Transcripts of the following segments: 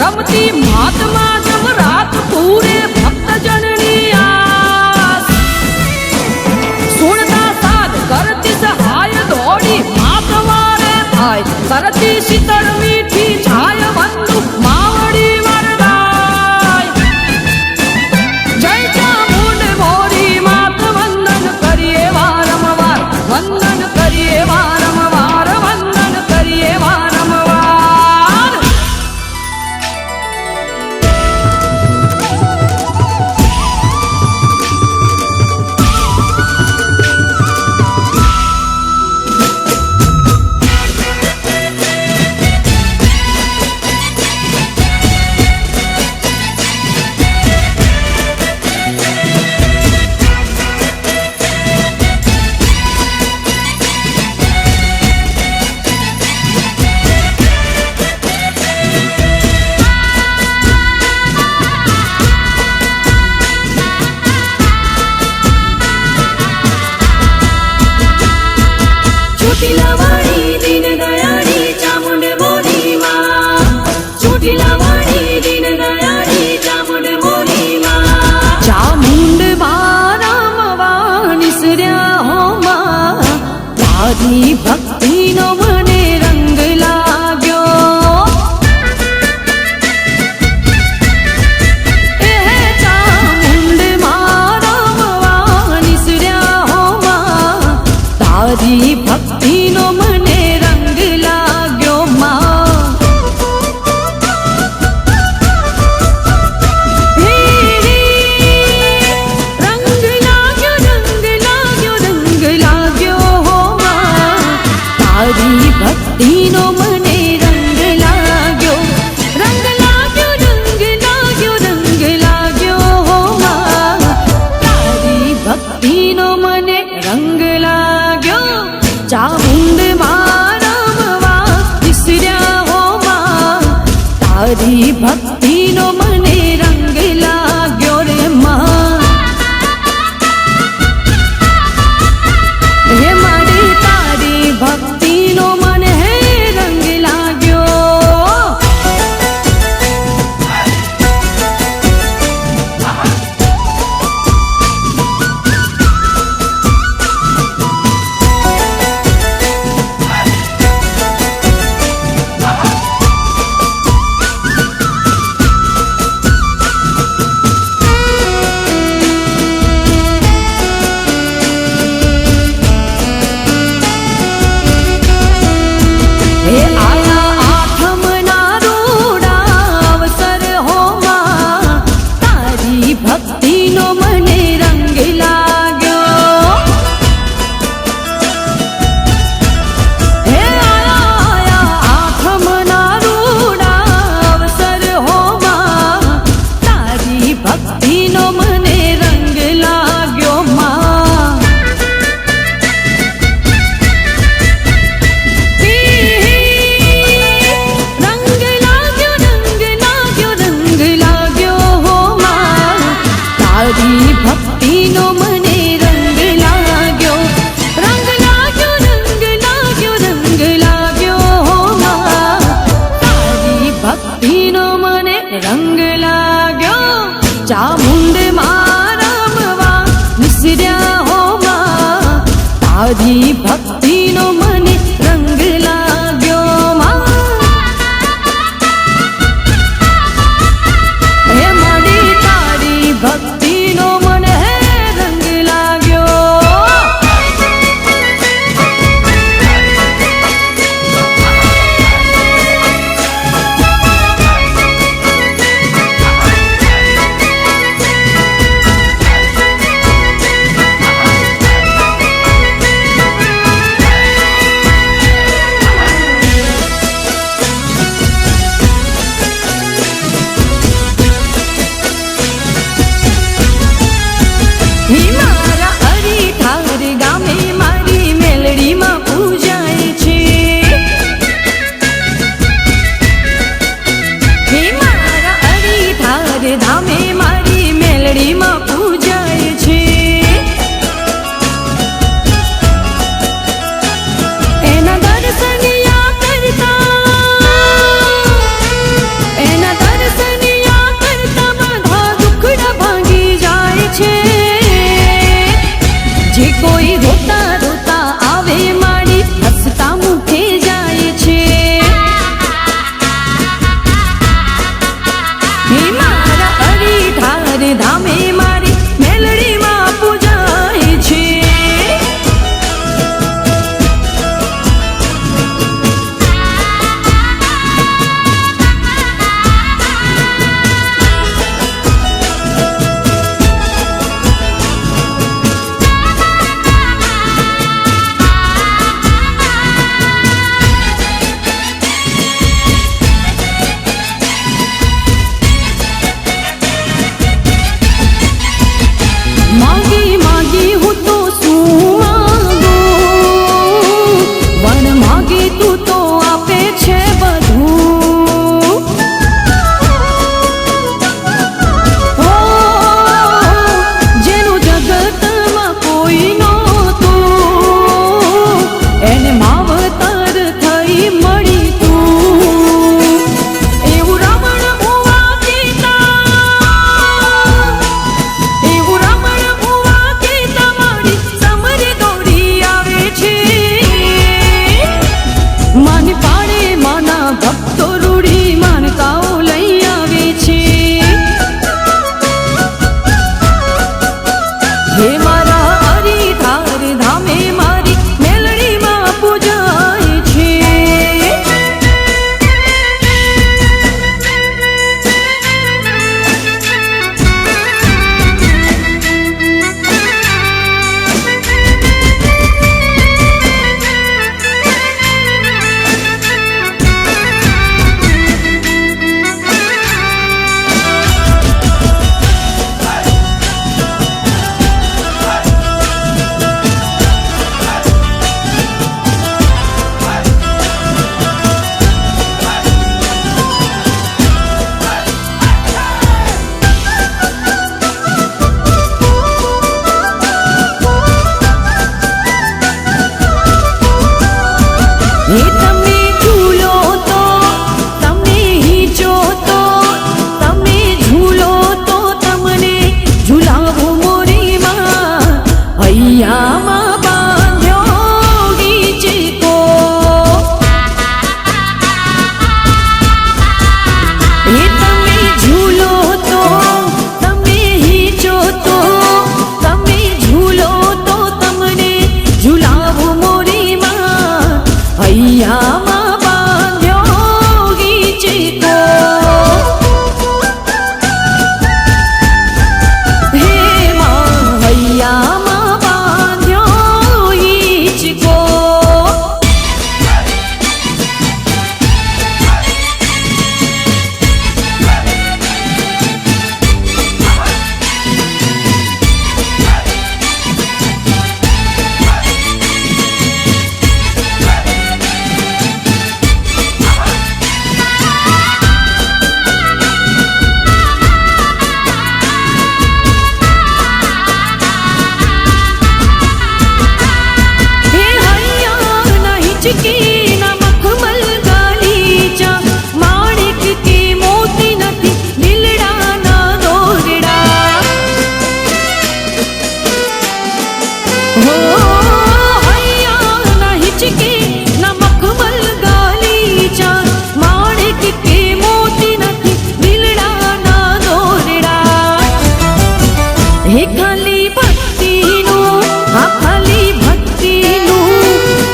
रमती महात्मा जब रात पूरे भक्त जननी आस सुनता साध करती सहाय दौड़ी मात वारे भाई करती शीतल मीठी छाय बंधु मावड़ी वरदाय जय चामुंड मोरी मात वंदन करिए वारंवार वंदन करिए वारंवार वंदन करिए वारंवार। ચોટીલાવાળી દીન દયાળી ચામુંડ મોરી માં ચોટીલાવાળી દીન દયાળી ચામુંડ મોરી માં ચામુંડ બારામવા નિસર્યા હો માં તારી ભક્તિનો મને રંગ લાગ્યો એ ચામુંડ બારામવા નિસર્યા હો માં તારી ભક્તિનો મને રંગ લાગ્યો માં હે રંગ લાગ્યો રંગ લાગ્યો હો માં તારી ભક્તિનો મને રંગ લાગ્યો રંગ લાગ્યો હો માં તારી ભક્તિનો મને રંગ લાગ્યો ચામુંડ મારમવા વિસર્યા હો માં તારી ભક્તિનો મને રંગ લાગ્યો રે માં હે મારી તારી ભક્તિનો મને રંગ લાગ્યો હે આયા આઠમના રૂડા અવસર હો માં તારી ભક્તિનો મને રંગ લાગ્યો હે આયા આઠમના રૂડા અવસર હો માં તારી ભક્તિનો મને રંગ લાગ્યો માં રંગ લાગ્યો હો માં તારી ભક્તિનો મને રંગ લાગ્યો રંગ લાગ્યો હો માં તારી ભક્તિનો મને રંગ લાગ્યો ચામુંડ મારમવા નિસર્યા હો માં તારી ભક્તિનો મને રંગ લાગ્યો માં હે મારી તારી ભક્તિનો મને રંગ લાગ્યો हिचकी ना मखमल गालीचा माणिक के मोती નથી દિલડા ના દોરડા હો હૈયા ના हिचकी ના મખમલ ગાલીચા માણિક કે મોતી નથી દિલડા ના દોરડા હે ખાલી ભક્તિનું આ ખાલી ભક્તિનું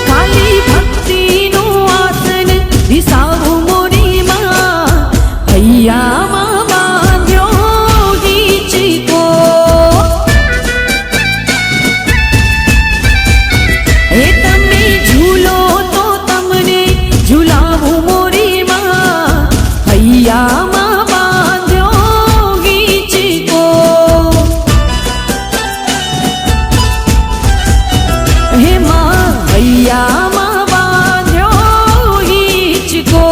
ખાલી ભક્તિનું આસન વિસાવું મોરીમાં હૈયામાં બાંધ્યો હિચકો એ તમે ઝૂલો તો તમને ઝૂલાવું મોરીમાં હૈયામાં બાંધ્યો હિચકો હે માં હૈયામાં બાંધ્યો હિચકો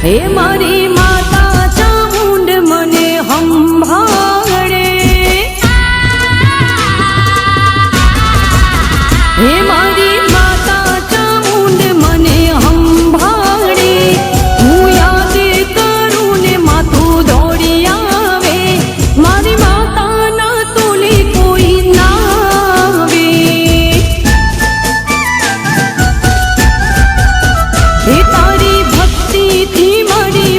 હે મારી માતા ચામુંડ મને સંભાળે હે મારી માતા ચામુંડ મને સંભાળે હું યાદ કરું ને માથું દોડી આવે મારી માતાના તોલે કોઈ ના આવે હે તારી ભક્તિથી મારી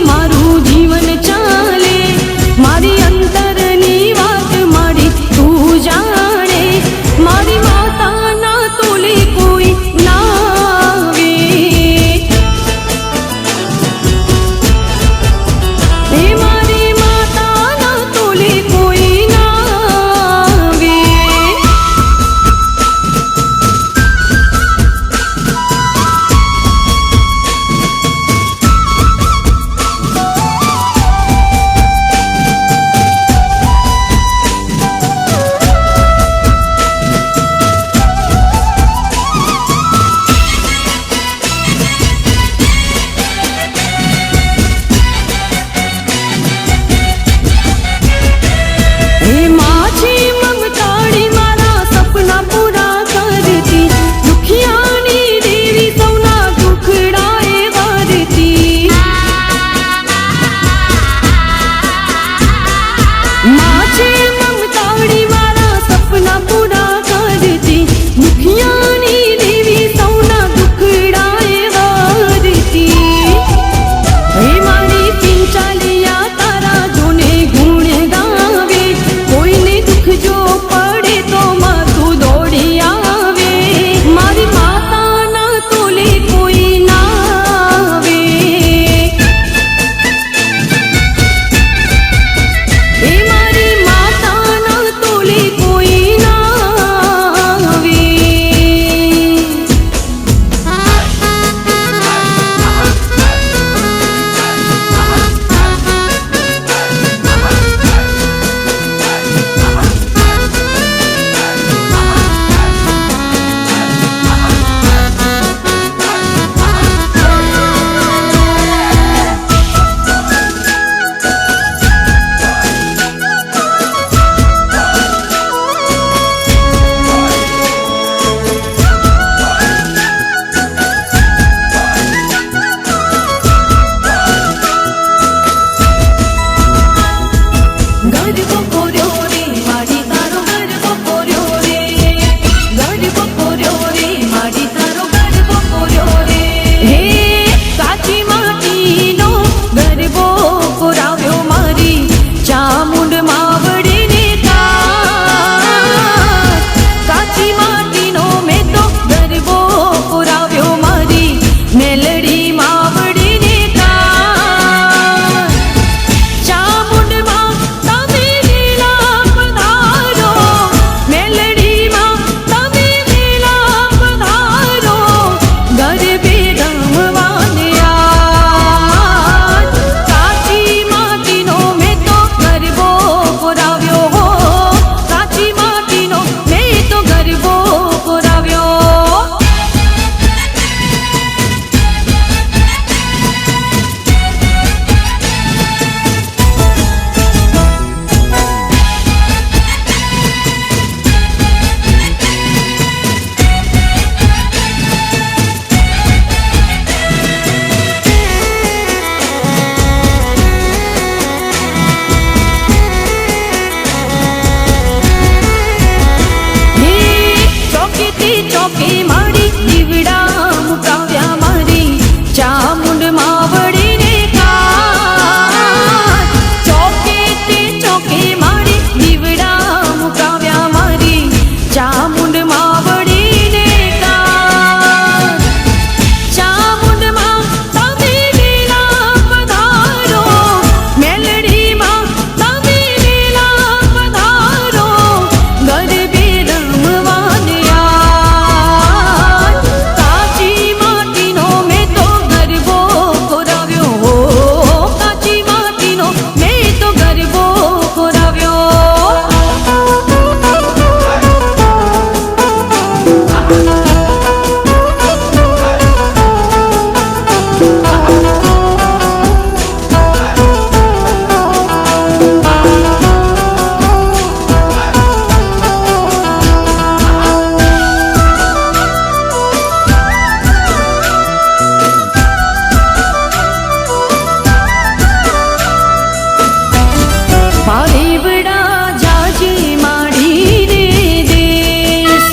પારીવડા જાજી માડી રે દેશ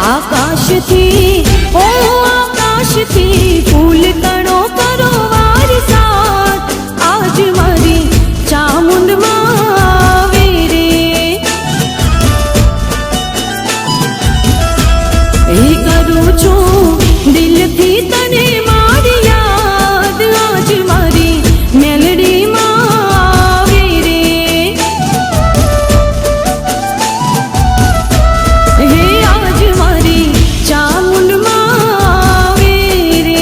આકાશથી ઓ આકાશથી ફૂલ કણો કરો વારસાદ આજ મારી ચામુંડમાં આવે રે એ કરું છું દિલથી તને મારી યાદ આજ મારી મેલડીમાં આવે રે હે આજ મારી ચામુંડમાં આવે રે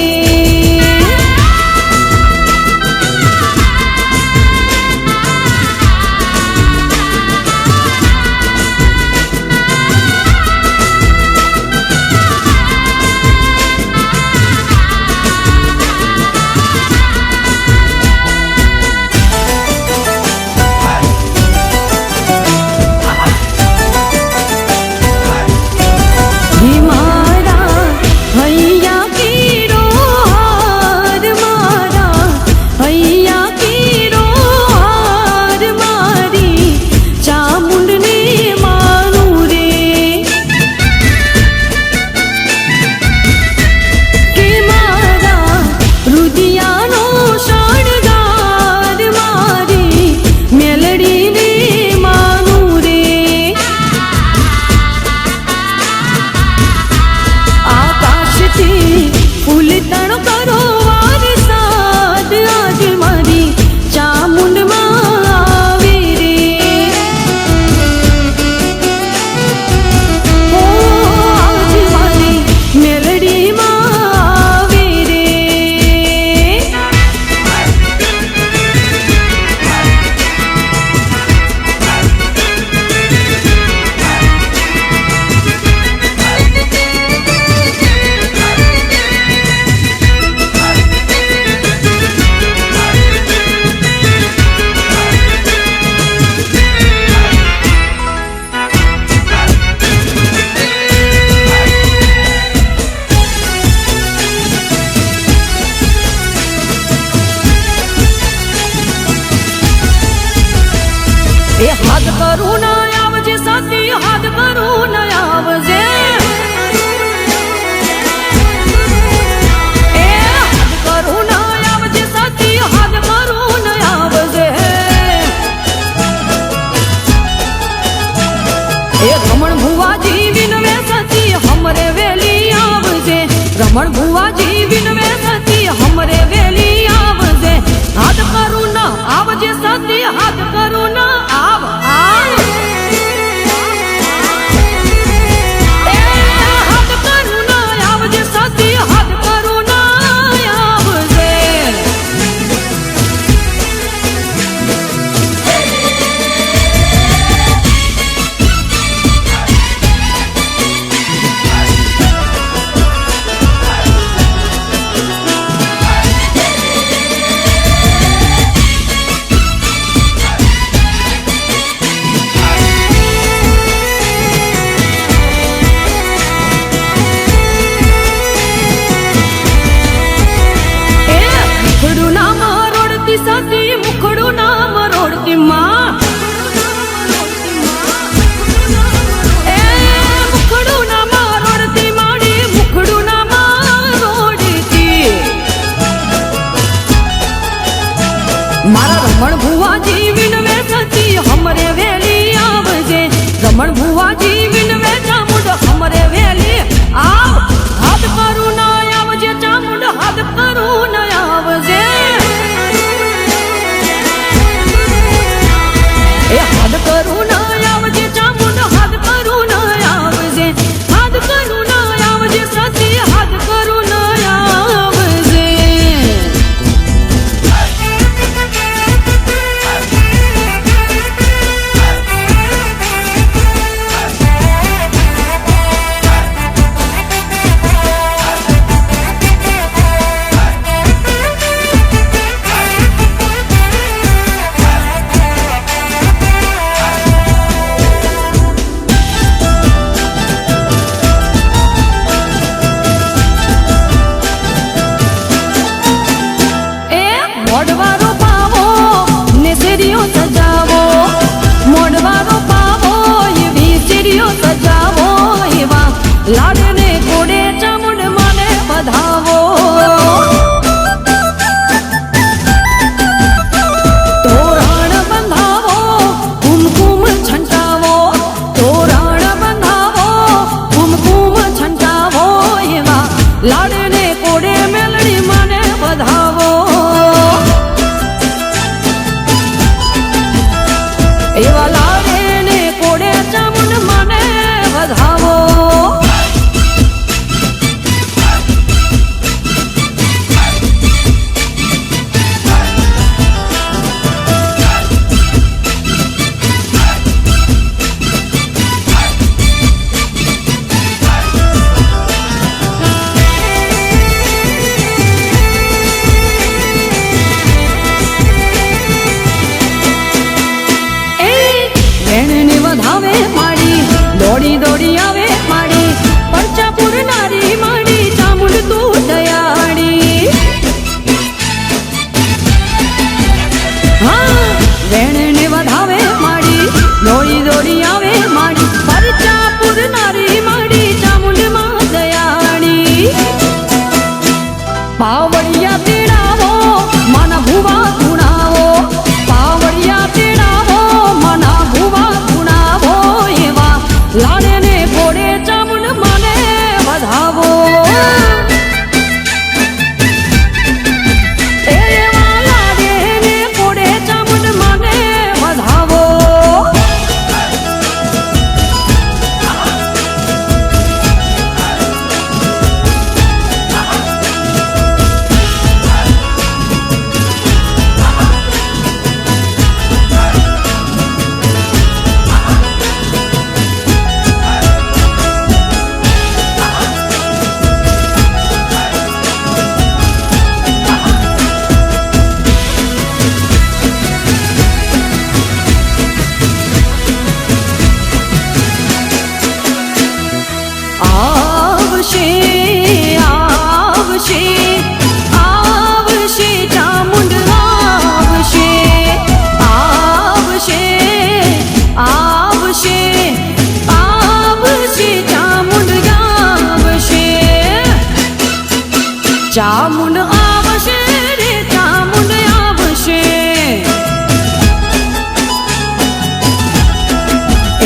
ચામુંડ આવશે રે ચામુંડ આવશે,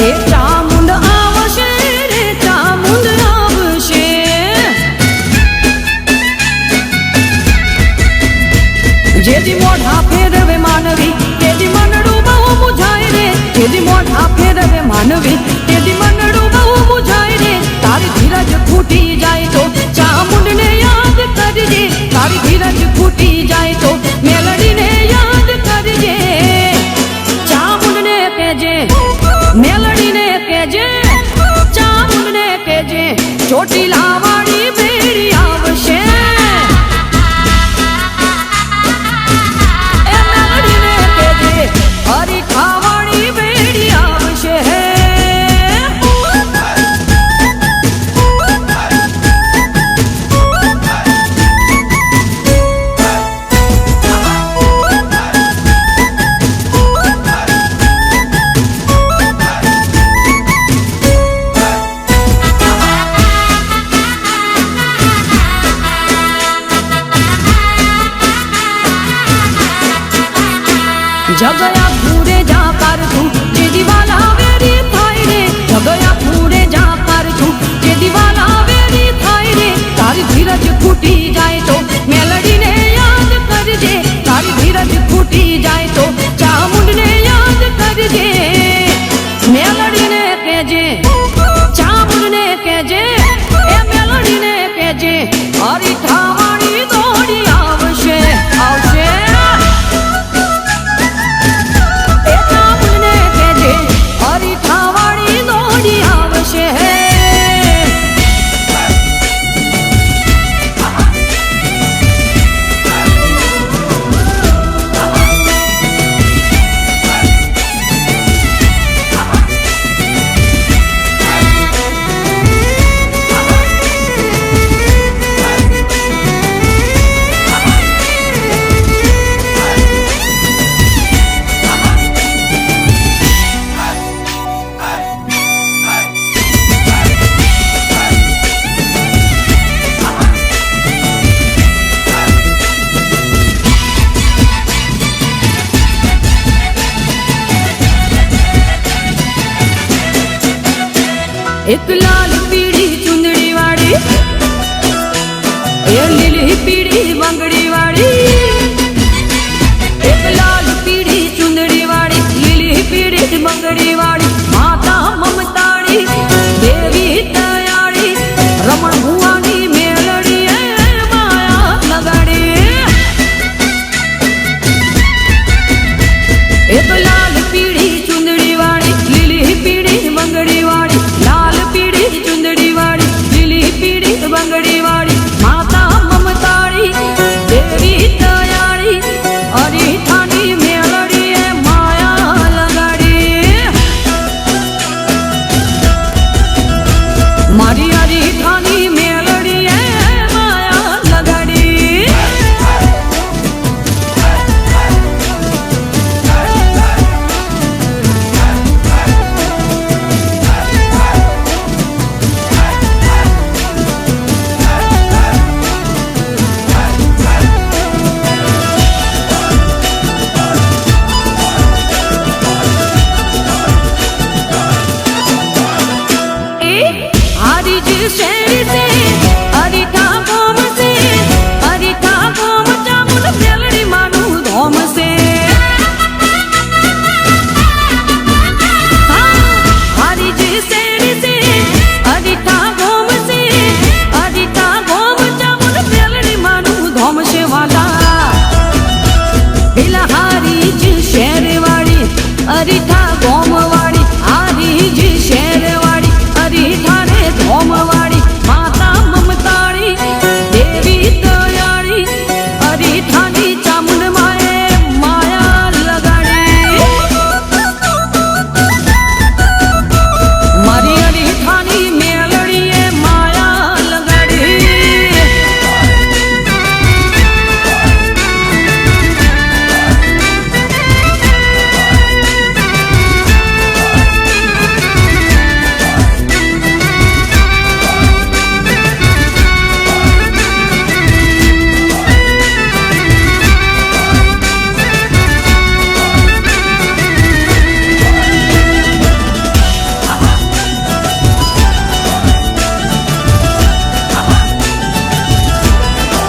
એ ચામુંડ આવશે રે ચામુંડ આવશે. જેથી મોઢા ફેરવે માનવી તેથી મનડું બહુ મુજાય રે, જેથી મોઢા ફેરવે માનવી તેથી મનડું બહુ મુજાય રે. તારી ધીરજ ફૂટી જાય તો ચામુંડને યાદ કરજે, તારી ધીરજ ફૂટી જાય તો મેલડીને યાદ કરજે. ચામુંડને કહેજે મેલડીને કહેજે, ચામુંડને કહેજે ચોટીલા વાળી બેડી આવશે. એ મેલડીને કહેજે હરીઠા વાળી બેડી આવશે. જગયા પૂરે જા પાર તું જે દિવાલા વેરી થાય રે, જગયા પૂરે જા પાર તું જે દિવાલા વેરી થાય રે. તારી ધીરજ ફૂટી જાય તો મેલડીને યાદ કરજે, તારી ધીરજ ફૂટી જાય તો ચામુંડને યાદ કરજે. મેલડીને કહેજે ચામુંડને કહેજે, એ મેલડીને કહેજે હરીઠા વાળી દોડી આવશે આવશે. હરીઠા વાળી દોડી આવશે. એક લાલ પીળી ચુંદડી વાળી, એ લીલી પીળી બંગડી વાળી. એક લાલ પીળી ચુંદડી વાળી, લીલી પીળી બંગડી વાળી, માતા મમતાળી દેવી દયાળી, રમણ ભુવાની મેલડી એ માયા લગાડી. એક લાલ પીળી ચુંદડી વાળી, લીલી પીળી બંગડી વાળી, લાલ પીળી ચુંદડી વાળી, લીલી પીળી બંગડી વાળી, માતા મમતાળી દેવી દયાળી, હરીઠાની મેલડી એ માયા લગાડી. મારી હરીઠાની મેલડી એ માયા લગાડી.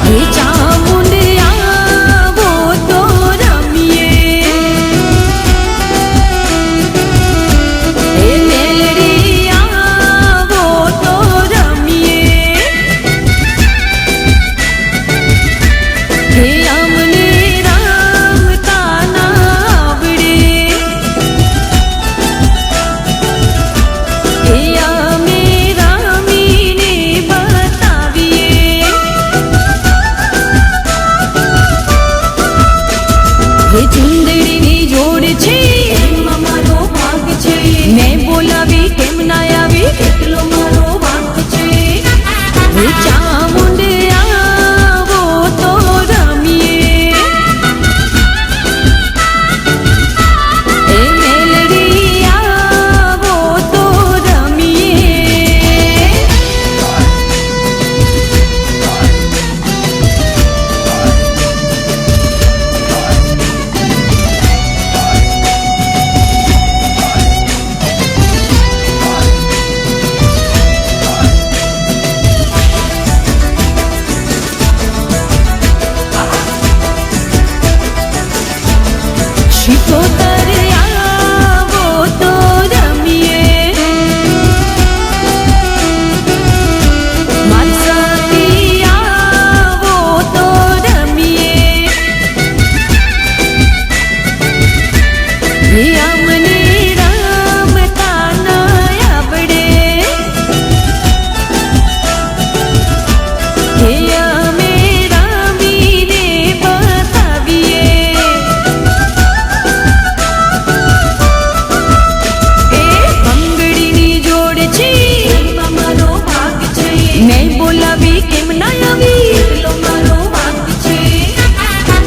હે ચામુંડિયા વો તો રમીએ હે મેલડીયા વો તો રમીએ હે અમને રમતા ના આવડે હે અમે રમીને બતાવીએ હે ચુંદડીની જોડ છે એમાં મારો ભાગ છે મેં બોલાવી કેમ ના આવી એટલો મારો વાંક છે હે ચામુંડિયા વો તો રમીએ હે મેલડીયા વો તો રમીએ શિકોતરિયા વો તો રમીએ મારસતિયા વો તો રમીએ હે અમને રમતા ના આવડે હે અમે રમીને બતાવીએ એ બંગડીની જોડ છે એમાં મારો ભાગ છે મેં બોલાવી કેમ ના આવી એટલો મારો વાંક છે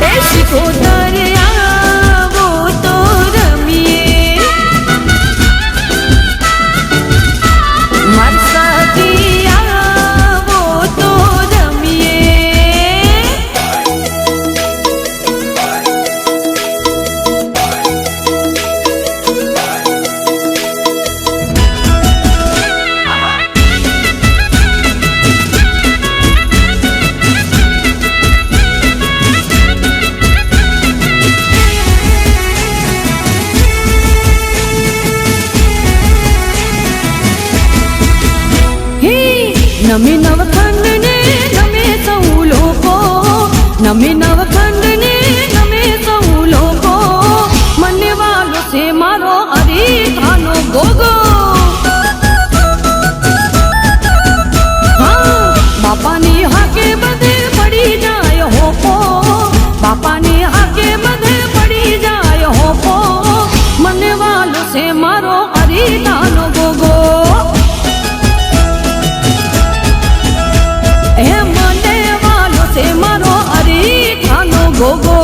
એ શિકોતરિયા વો તો રમીએ મારસતિયા વો તો રમીએ હે નમે નવખંડ ને નમે સૌ લોકો નમે નવખંડ ને નમે સૌ લોકો મને વાલો છે મારો હરીખાનો ગોગો હા બાપાની હાકે બધે પડી જાય હોપો બાપાની હાકે બધે પડી જાય હોપો મને વાલો છે મારો હરીખાનો ગોગો હે મને વાલો છે મારો હરીખાનો ગોગો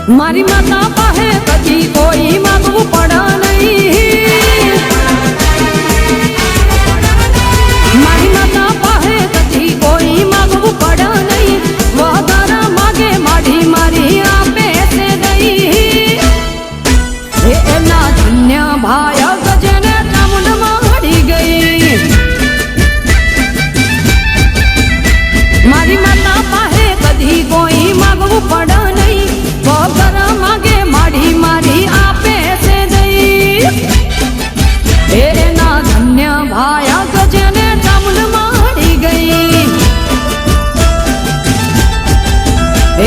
મારી માતા પાસે કદી કોઈ માંગવું પડા નહીં. મારી માતા પાસે કદી કોઈ માંગવું પડા નહીં. વધારા માગે માડી મારી આપે છે દઈ. એના ધન્ય ભાઈ ગજને ચામુંડ માડી ગઈ. મારી માતા પાસે કદી કોઈ માંગવું પડા નહીં. વધારા માગે માડી મારી આપે છે દઈ. એના ધન્ય ભાઈ ગજને ચામુંડ માડી ગઈ.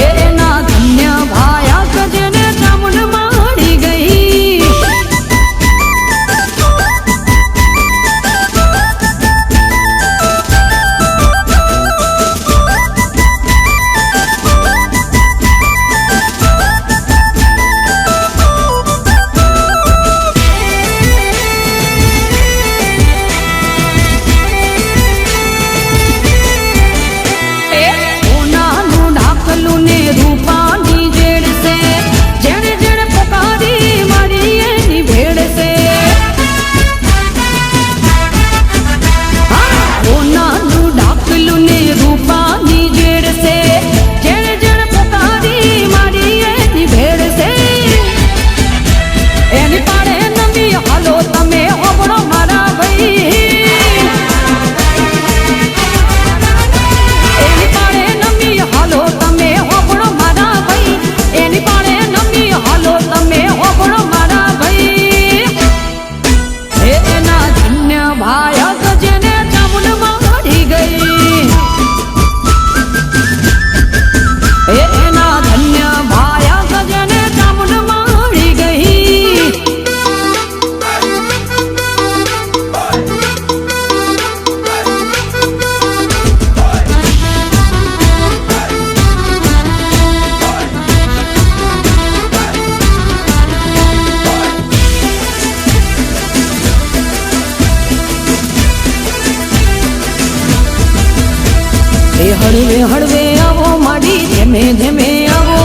એના ધન્ય ભાઈ ગજને ચામુંડ માડી ગઈ. સોનાનું ઢાકલું ને રૂપાની જેડ છે. જેણે જેણે પોકારી મારી એની ભેડ છે. સોનાનું ઢાકલું ને રૂપાની જેડ છે. જેણે જેણે પોકારી મારી એની ભેડ છે. એની પાડે નમી હાલો તમે હોબળો મારા ભાઈ. એની પાડે નમી હાલો તમે હોબળો મારા ભાઈ. એની પાડે નમી હાલો તમે હોબળો મારા ભાઈ. એના ધન્ય ભાઈ ગજને ચામુંડ માડી ગઈ. એના ધન્ય ભાઈ ગજને ચામુંડ માડી ગઈ. હળવે હળવે આવો માડી ધીમે ધીમે આવો.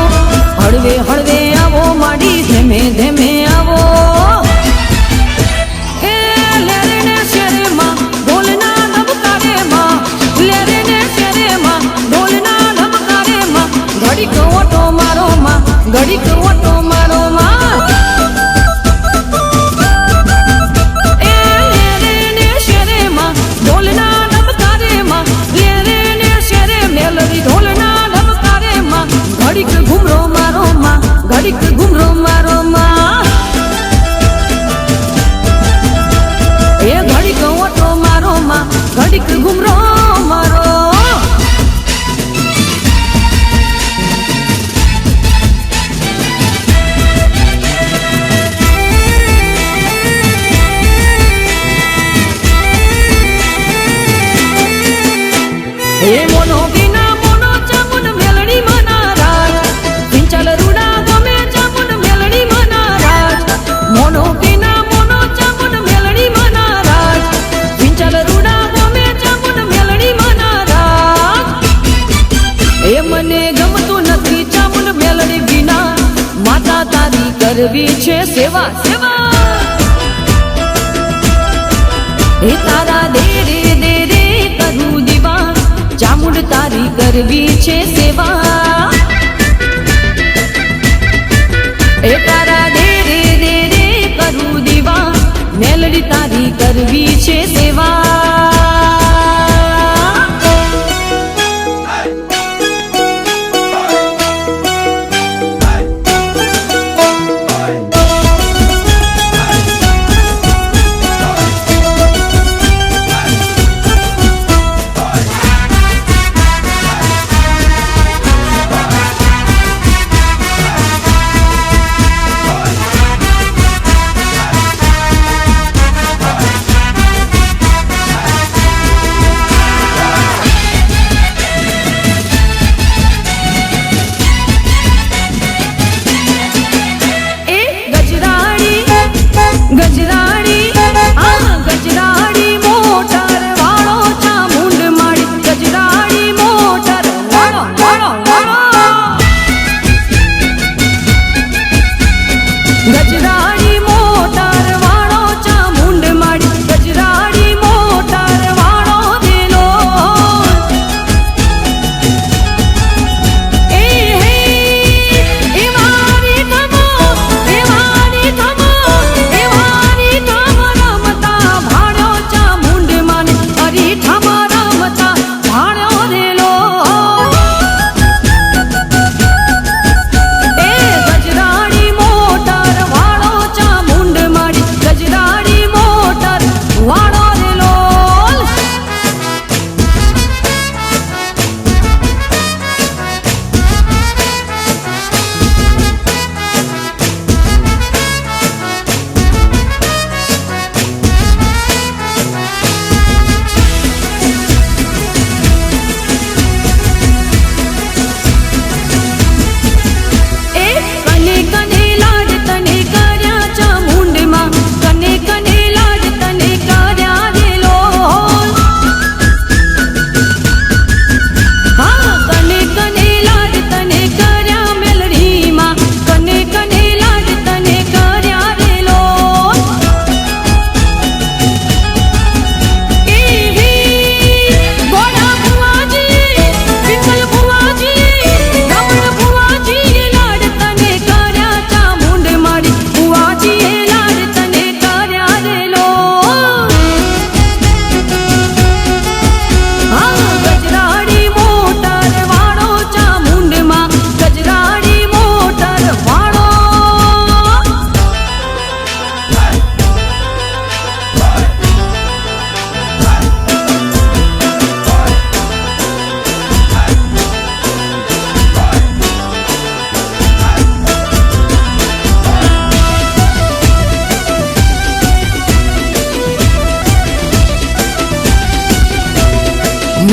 હળવે હળવે આવો માડી ધીમે ધીમે આવો. એ લેરે ને શેરે માં ઢોલના ધબકારે માં. લેરે ને શેરે માં ઢોલના ધબકારે માં. ઘડીક ઓટો મારો માં. ઘડીક ઓટો મારો માં. એ લેરે ને શેરે માં ઢોલના ધબકારે માં. લેરે ને શેરે મેલડી ઢોલના ધબકારે માં. ઘડીક ઘુમરો મારો માં. ઘડીક ઘુમરો મારો માં. એ ઘડીક ઓટો મારો માં. ઘડીક ઘુમરો મારો. એ મોનો ગીના મોનો ચામુંડ મેલડી મના રાજ. પિંચલ રૂડા ગમે ચામુંડ મેલડી મના રાજ. મોનો ગીના મોનો ચામુંડ મેલડી મના રાજ. પિંચલ રૂડા ગમે ચામુંડ મેલડી મના રાજ. એ મને ગમતું નથી ચામુંડ મેલડી વિના. માતા તારી કરવી છે સેવા સેવા. એ તારા દે રે દે રે કરું દીવા. ચામુંડ તારી કરવી છે સેવા. એ તારા દે રે દે રે કરું દીવા. મેલડી તારી કરવી છે સેવા.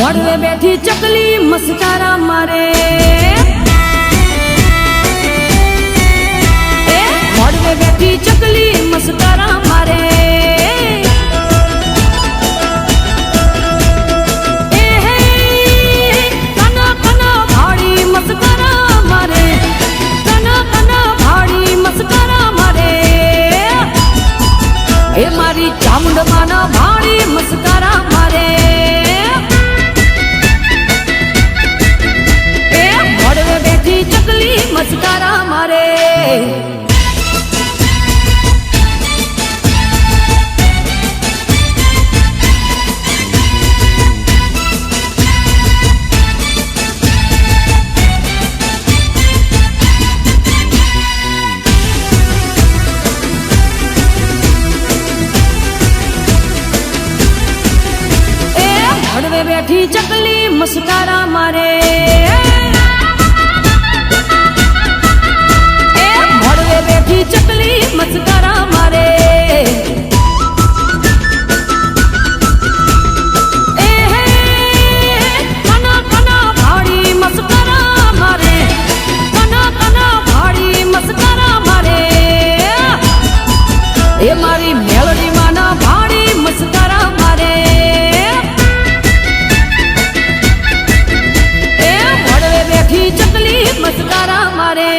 મોડવે બેઠી ચકલી મસ્કારા મારે મોડવે બેઠી ચકલી મસ્કારા મારે કના કના ભાડી મસ્કારા મારે કના કના ભાડી મસ્કારા મારે એ મારી ચામુંડમાના ભાડી મસ્કારા મારે એ મોડવે બેઠી ચકલી મસ્કારા મારે મોડવે બેઠી ચકલી મસ્કારા મારે એ મોડવે બેઠી ચકલી મસ્કારા મારે એ કના કના ભાડી મસ્કારા મારે કના કના ભાડી મસ્કારા મારે એ મારી મેલડી માના ભાડી મસ્કારા મારે ચકલી મસ્કારા મારે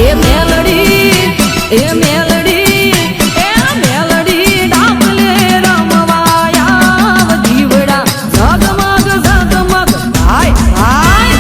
એ મેલડી એ મેલડી એ મેલડી ડાબલે રમવાયા જીવડા ઝગમગ ઝગમગ હાય હાય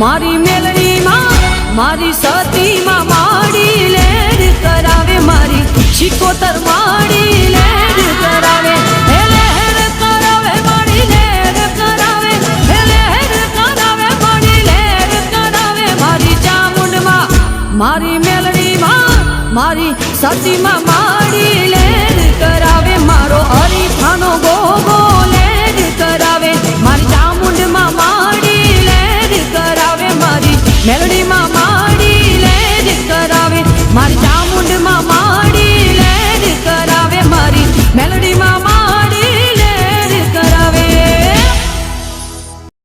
મારી મેલડીમાં મારી સતીમાં માડી લેડ કરાવે મારી શિકોતર માડી લેડ કરાવે હે લેડ કરાવે માડી લેડ કરાવે હે લેડ કરાવે માડી લેડ કરાવે મારી ચામુંડમાં મારી મેલડીમાં મારી સતીમાં માડી લેડ કરાવે મારો હરીફાનો ગોગો લેડ કરાવે મારી